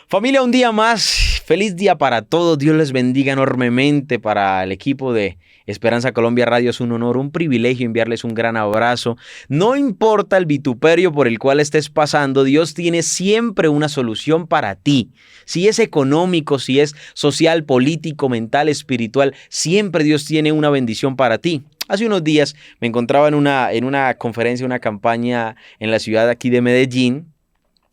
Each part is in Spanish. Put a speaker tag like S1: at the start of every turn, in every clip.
S1: Familia, un día más, feliz día para todos, Dios les bendiga enormemente. Para el equipo de Esperanza Colombia Radio es un honor, un privilegio enviarles un gran abrazo. No importa el vituperio por el cual estés pasando, Dios tiene siempre una solución para ti. Si es económico, si es social, político, mental, espiritual, siempre Dios tiene una bendición para ti. Hace unos días me encontraba en una conferencia, una campaña en la ciudad aquí de Medellín,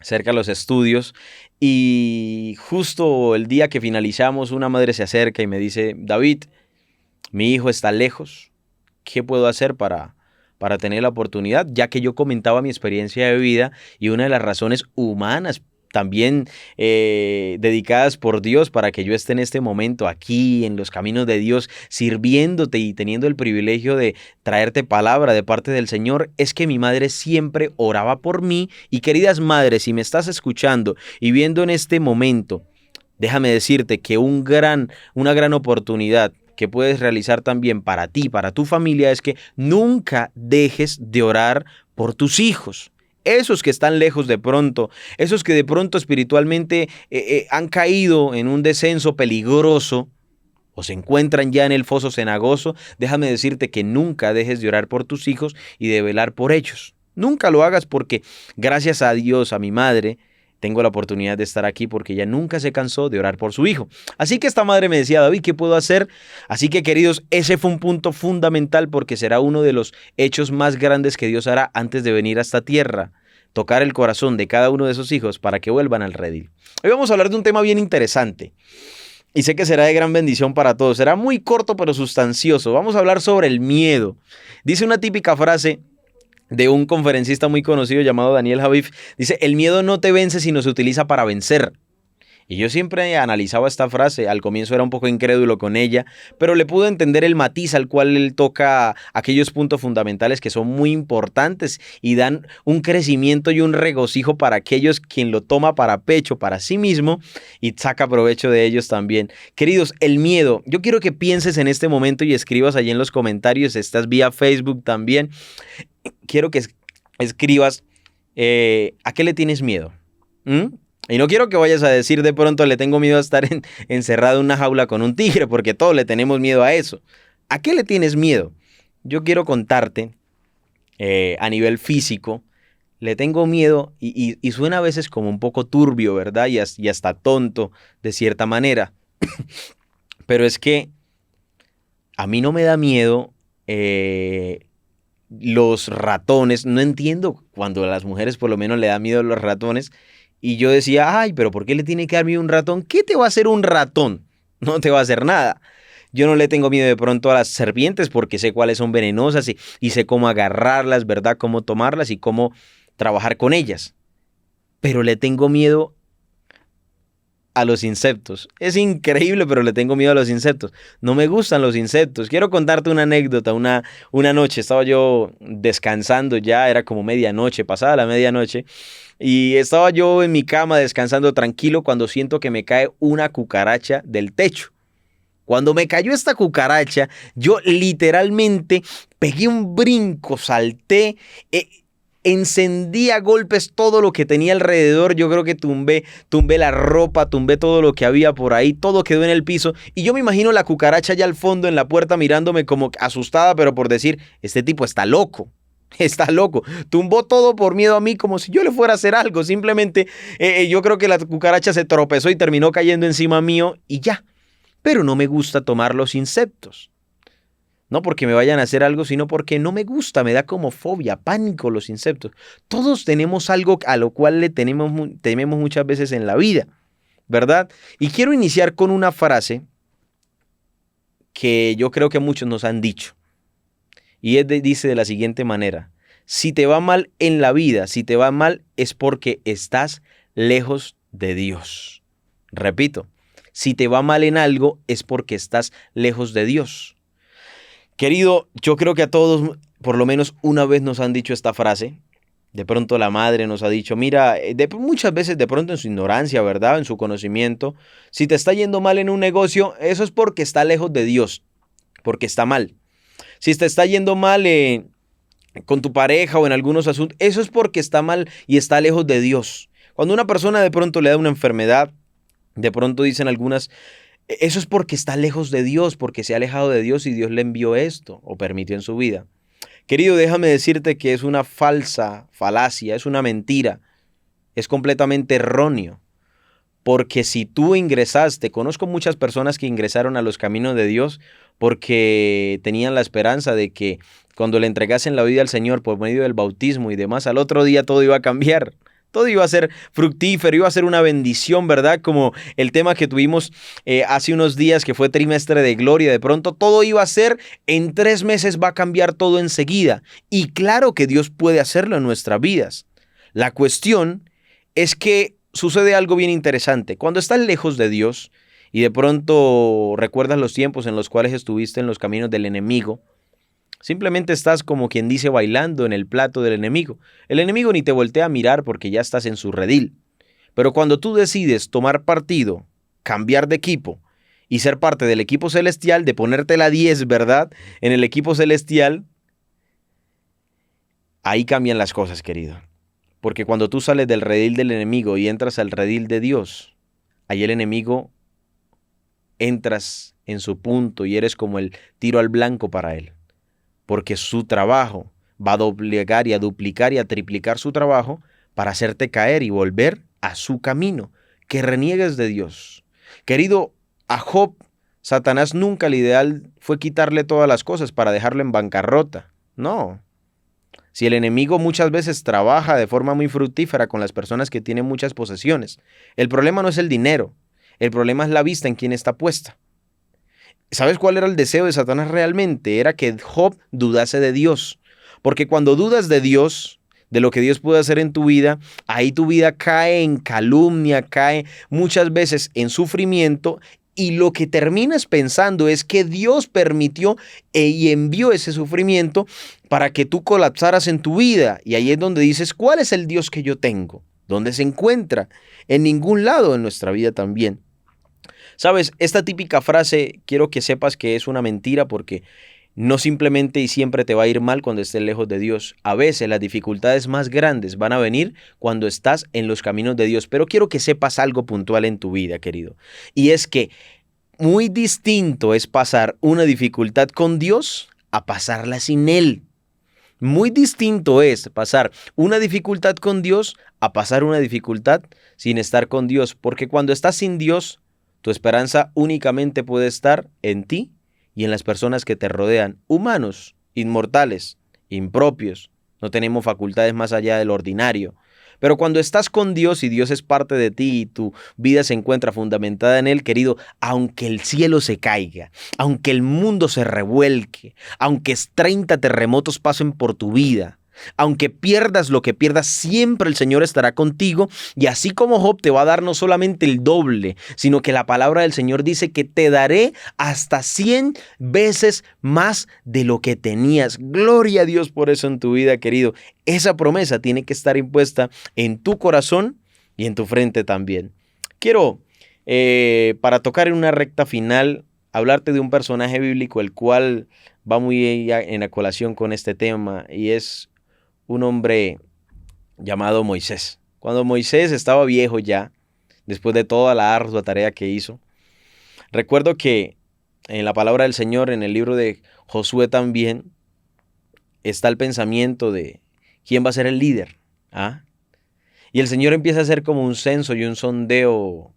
S1: cerca de los estudios, y justo el día que finalizamos, una madre se acerca y me dice: David, mi hijo está lejos, ¿qué puedo hacer para tener la oportunidad? Ya que yo comentaba mi experiencia de vida y una de las razones humanas también dedicadas por Dios para que yo esté en este momento aquí en los caminos de Dios, sirviéndote y teniendo el privilegio de traerte palabra de parte del Señor, es que mi madre siempre oraba por mí. Y queridas madres, si me estás escuchando y viendo en este momento, déjame decirte que una gran oportunidad que puedes realizar también para ti, para tu familia, es que nunca dejes de orar por tus hijos. Esos que están lejos de pronto, esos que de pronto espiritualmente han caído en un descenso peligroso o se encuentran ya en el foso cenagoso, déjame decirte que nunca dejes de orar por tus hijos y de velar por ellos. Nunca lo hagas, porque gracias a Dios, a mi madre, tengo la oportunidad de estar aquí porque ella nunca se cansó de orar por su hijo. Así que esta madre me decía: David, ¿qué puedo hacer? Así que, queridos, ese fue un punto fundamental, porque será uno de los hechos más grandes que Dios hará antes de venir a esta tierra: tocar el corazón de cada uno de esos hijos para que vuelvan al redil. Hoy vamos a hablar de un tema bien interesante y sé que será de gran bendición para todos. Será muy corto pero sustancioso. Vamos a hablar sobre el miedo. Dice una típica frase de un conferencista muy conocido llamado Daniel Javif. Dice: el miedo no te vence, sino se utiliza para vencer. Y yo siempre analizaba esta frase. Al comienzo era un poco incrédulo con ella, pero le pude entender el matiz al cual él toca aquellos puntos fundamentales que son muy importantes y dan un crecimiento y un regocijo para aquellos quien lo toma para pecho, para sí mismo, y saca provecho de ellos también. Queridos, el miedo. Yo quiero que pienses en este momento y escribas allí en los comentarios. Estás vía Facebook también. Quiero que escribas ¿a qué le tienes miedo? Y no quiero que vayas a decir de pronto: le tengo miedo a estar encerrado en una jaula con un tigre, porque todos le tenemos miedo a eso. ¿A qué le tienes miedo? Yo quiero contarte a nivel físico. Le tengo miedo y suena a veces como un poco turbio, ¿verdad? Y hasta tonto de cierta manera. Pero es que a mí no me da miedo los ratones. No entiendo cuando a las mujeres por lo menos le da miedo los ratones. Y yo decía: ay, pero ¿por qué le tiene que dar miedo un ratón? ¿Qué te va a hacer un ratón? No te va a hacer nada. Yo no le tengo miedo de pronto a las serpientes, porque sé cuáles son venenosas y sé cómo agarrarlas, ¿verdad? Cómo tomarlas y cómo trabajar con ellas. Pero le tengo miedo a los insectos. Es increíble, pero le tengo miedo a los insectos. No me gustan los insectos. Quiero contarte una anécdota. Una noche estaba yo descansando, ya era como medianoche, pasada la medianoche, y estaba yo en mi cama descansando tranquilo cuando siento que me cae una cucaracha del techo. Cuando me cayó esta cucaracha, yo literalmente pegué un brinco, salté, encendí a golpes todo lo que tenía alrededor. Yo creo que tumbé la ropa, tumbé todo lo que había por ahí, todo quedó en el piso. Y yo me imagino la cucaracha allá al fondo en la puerta mirándome como asustada, pero por decir: este tipo está loco. Está loco. Tumbó todo por miedo a mí, como si yo le fuera a hacer algo. Simplemente yo creo que la cucaracha se tropezó y terminó cayendo encima mío y ya. Pero no me gusta tomar los insectos. No porque me vayan a hacer algo, sino porque no me gusta, me da como fobia, pánico los insectos. Todos tenemos algo a lo cual tememos muchas veces en la vida, ¿verdad? Y quiero iniciar con una frase que yo creo que muchos nos han dicho. Y dice de la siguiente manera: si te va mal en la vida, si te va mal, es porque estás lejos de Dios. Repito, si te va mal en algo, es porque estás lejos de Dios. Querido, yo creo que a todos por lo menos una vez nos han dicho esta frase. De pronto la madre nos ha dicho: mira, muchas veces de pronto en su ignorancia, ¿verdad? En su conocimiento: si te está yendo mal en un negocio, eso es porque está lejos de Dios, porque está mal. Si te está yendo mal con tu pareja o en algunos asuntos, eso es porque está mal y está lejos de Dios. Cuando una persona de pronto le da una enfermedad, de pronto dicen algunas, eso es porque está lejos de Dios, porque se ha alejado de Dios y Dios le envió esto o permitió en su vida. Querido, déjame decirte que es una falsa falacia, es una mentira, es completamente erróneo. Porque si tú ingresaste, conozco muchas personas que ingresaron a los caminos de Dios porque tenían la esperanza de que cuando le entregasen la vida al Señor por medio del bautismo y demás, al otro día todo iba a cambiar. Todo iba a ser fructífero, iba a ser una bendición, ¿verdad? Como el tema que tuvimos hace unos días que fue trimestre de gloria. De pronto todo iba a ser, en 3 meses va a cambiar todo enseguida. Y claro que Dios puede hacerlo en nuestras vidas. La cuestión es que sucede algo bien interesante. Cuando estás lejos de Dios y de pronto recuerdas los tiempos en los cuales estuviste en los caminos del enemigo, simplemente estás como quien dice bailando en el plato del enemigo. El enemigo ni te voltea a mirar porque ya estás en su redil. Pero cuando tú decides tomar partido, cambiar de equipo y ser parte del equipo celestial, de ponerte la 10, ¿verdad? En el equipo celestial, ahí cambian las cosas, querido. Porque cuando tú sales del redil del enemigo y entras al redil de Dios, ahí el enemigo entras en su punto y eres como el tiro al blanco para él. Porque su trabajo va a doblegar y a duplicar y a triplicar su trabajo para hacerte caer y volver a su camino, que reniegues de Dios. Querido, a Job, Satanás nunca el ideal fue quitarle todas las cosas para dejarlo en bancarrota. No. Si el enemigo muchas veces trabaja de forma muy fructífera con las personas que tienen muchas posesiones, el problema no es el dinero, el problema es la vista en quien está puesta. ¿Sabes cuál era el deseo de Satanás realmente? Era que Job dudase de Dios. Porque cuando dudas de Dios, de lo que Dios puede hacer en tu vida, ahí tu vida cae en calumnia, cae muchas veces en sufrimiento. Y lo que terminas pensando es que Dios permitió y envió ese sufrimiento para que tú colapsaras en tu vida. Y ahí es donde dices, ¿cuál es el Dios que yo tengo? ¿Dónde se encuentra? En ningún lado en nuestra vida también. Sabes, esta típica frase quiero que sepas que es una mentira porque no simplemente y siempre te va a ir mal cuando estés lejos de Dios. A veces las dificultades más grandes van a venir cuando estás en los caminos de Dios. Pero quiero que sepas algo puntual en tu vida, querido. Y es que muy distinto es pasar una dificultad con Dios a pasarla sin Él. Muy distinto es pasar una dificultad con Dios a pasar una dificultad sin estar con Dios. Porque cuando estás sin Dios, tu esperanza únicamente puede estar en ti y en las personas que te rodean, humanos, inmortales, impropios, no tenemos facultades más allá del ordinario. Pero cuando estás con Dios y Dios es parte de ti y tu vida se encuentra fundamentada en Él, querido, aunque el cielo se caiga, aunque el mundo se revuelque, aunque 30 terremotos pasen por tu vida, aunque pierdas lo que pierdas, siempre el Señor estará contigo y así como Job te va a dar no solamente el doble, sino que la palabra del Señor dice que te daré hasta 100 veces más de lo que tenías. Gloria a Dios por eso en tu vida, querido. Esa promesa tiene que estar impuesta en tu corazón y en tu frente también. Quiero, para tocar en una recta final, hablarte de un personaje bíblico el cual va muy en la colación con este tema y es un hombre llamado Moisés. Cuando Moisés estaba viejo ya, después de toda la ardua tarea que hizo, recuerdo que en la palabra del Señor, en el libro de Josué también, está el pensamiento de quién va a ser el líder. ¿Ah? Y el Señor empieza a hacer como un censo y un sondeo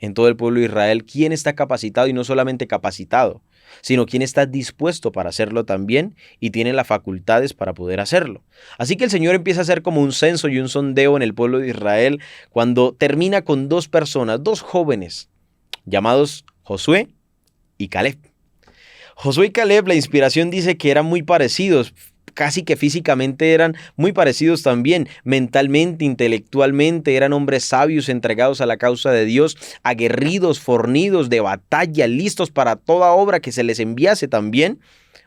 S1: en todo el pueblo de Israel, quién está capacitado y no solamente capacitado, sino quién está dispuesto para hacerlo también y tiene las facultades para poder hacerlo. Así que el Señor empieza a hacer como un censo y un sondeo en el pueblo de Israel cuando termina con 2 personas, 2 jóvenes, llamados Josué y Caleb. Josué y Caleb, la inspiración dice que eran muy parecidos, casi que físicamente eran muy parecidos también, mentalmente, intelectualmente, eran hombres sabios entregados a la causa de Dios, aguerridos, fornidos de batalla, listos para toda obra que se les enviase también,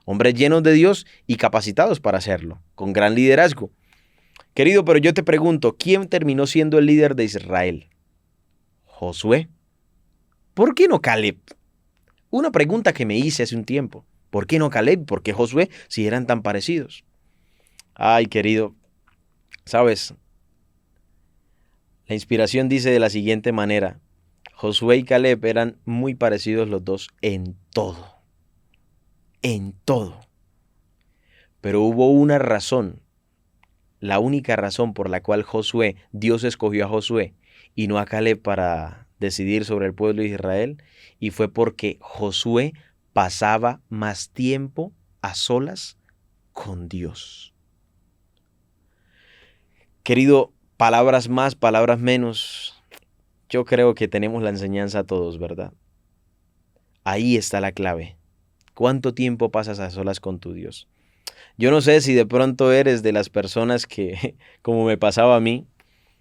S1: hombres llenos de Dios y capacitados para hacerlo, con gran liderazgo. Querido, pero yo te pregunto, ¿quién terminó siendo el líder de Israel? Josué. ¿Por qué no Caleb? Una pregunta que me hice hace un tiempo. ¿Por qué no Caleb? ¿Por qué Josué si eran tan parecidos? Ay, querido, sabes, La inspiración dice de la siguiente manera: Josué y Caleb eran muy parecidos los dos en todo. Pero hubo una razón, la única razón por la cual Dios escogió a Josué y no a Caleb para decidir sobre el pueblo de Israel, y fue porque Josué pasaba más tiempo a solas con Dios. Querido, palabras más, palabras menos, yo creo que tenemos la enseñanza todos, ¿verdad? Ahí está la clave. ¿Cuánto tiempo pasas a solas con tu Dios? Yo no sé si de pronto eres de las personas que, como me pasaba a mí,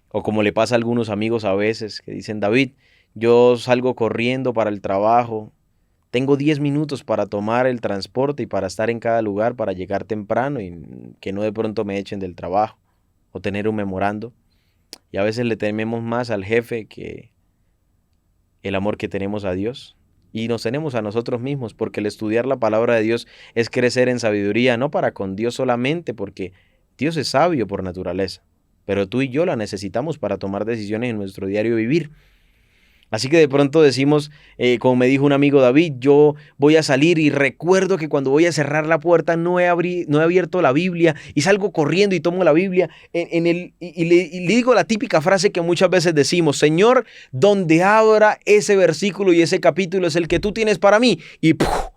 S1: o como le pasa a algunos amigos a veces, que dicen: David, yo salgo corriendo para el trabajo, tengo 10 minutos para tomar el transporte y para estar en cada lugar, para llegar temprano y que no de pronto me echen del trabajo o tener un memorando. Y a veces le tememos más al jefe que el amor que tenemos a Dios. Y nos tenemos a nosotros mismos, porque el estudiar la palabra de Dios es crecer en sabiduría, no para con Dios solamente, porque Dios es sabio por naturaleza, pero tú y yo la necesitamos para tomar decisiones en nuestro diario vivir. Así que de pronto decimos, como me dijo un amigo: David, yo voy a salir y recuerdo que cuando voy a cerrar la puerta no he abierto la Biblia, y salgo corriendo y tomo la Biblia y le digo la típica frase que muchas veces decimos: Señor, donde abra ese versículo y ese capítulo es el que tú tienes para mí. Y ¡puf!,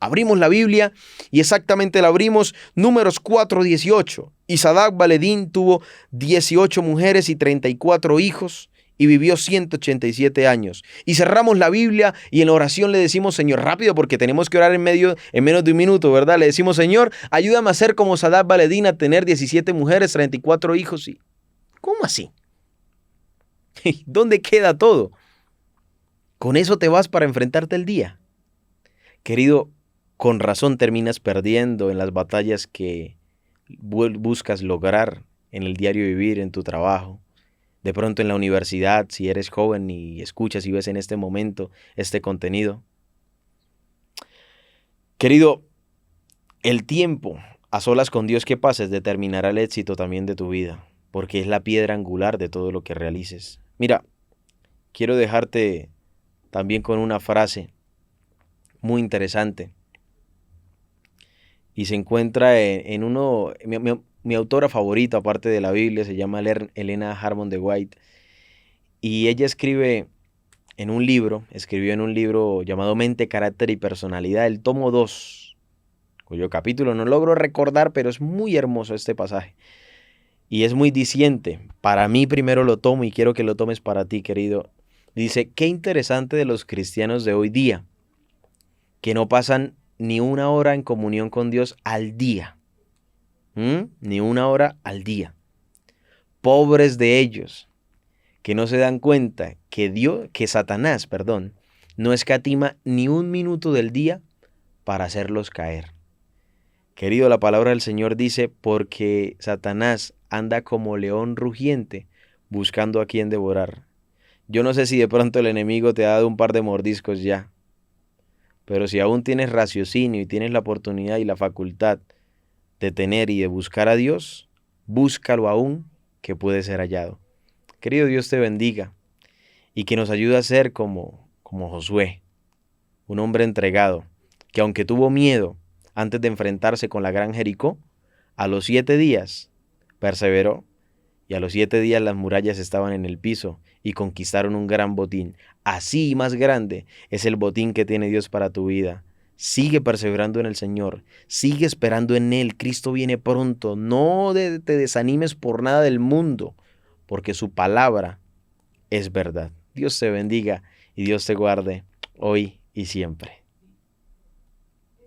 S1: abrimos la Biblia y exactamente la abrimos, Números 4:18. Y Sadak Baledín tuvo 18 mujeres y 34 hijos. Y vivió 187 años. Y cerramos la Biblia y en la oración le decimos: Señor, rápido, porque tenemos que orar en menos de un minuto, ¿verdad? Le decimos: Señor, ayúdame a ser como Sadak Baledín, a tener 17 mujeres, 34 hijos. Y ¿cómo así? ¿Dónde queda todo? ¿Con eso te vas para enfrentarte el día? Querido, con razón terminas perdiendo en las batallas que buscas lograr en el diario vivir, en tu trabajo. De pronto en la universidad, si eres joven y escuchas y ves en este momento este contenido. Querido, el tiempo a solas con Dios que pases determinará el éxito también de tu vida, porque es la piedra angular de todo lo que realices. Mira, quiero dejarte también con una frase muy interesante, y se encuentra en uno, mi autora favorita, aparte de la Biblia, se llama Elena Harmon de White. Y ella escribió en un libro llamado Mente, Carácter y Personalidad, el tomo 2, cuyo capítulo no logro recordar, pero es muy hermoso este pasaje. Y es muy diciente. Para mí primero lo tomo y quiero que lo tomes para ti, querido. Dice: qué interesante de los cristianos de hoy día, que no pasan ni una hora en comunión con Dios al día. Ni una hora al día. Pobres de ellos, que no se dan cuenta que Satanás, no escatima ni un minuto del día para hacerlos caer. Querido, la palabra del Señor dice: porque Satanás anda como león rugiente buscando a quien devorar. Yo no sé si de pronto el enemigo te ha dado un par de mordiscos ya, pero si aún tienes raciocinio y tienes la oportunidad y la facultad de tener y de buscar a Dios, búscalo aún, que puede ser hallado. Querido, Dios te bendiga y que nos ayude a ser como Josué, un hombre entregado, que aunque tuvo miedo antes de enfrentarse con la gran Jericó, a los 7 días perseveró, y a los 7 días las murallas estaban en el piso y conquistaron un gran botín. Así y más grande es el botín que tiene Dios para tu vida. Sigue perseverando en el Señor, sigue esperando en Él. Cristo viene pronto. No te desanimes por nada del mundo, porque su palabra es verdad. Dios te bendiga y Dios te guarde hoy y siempre.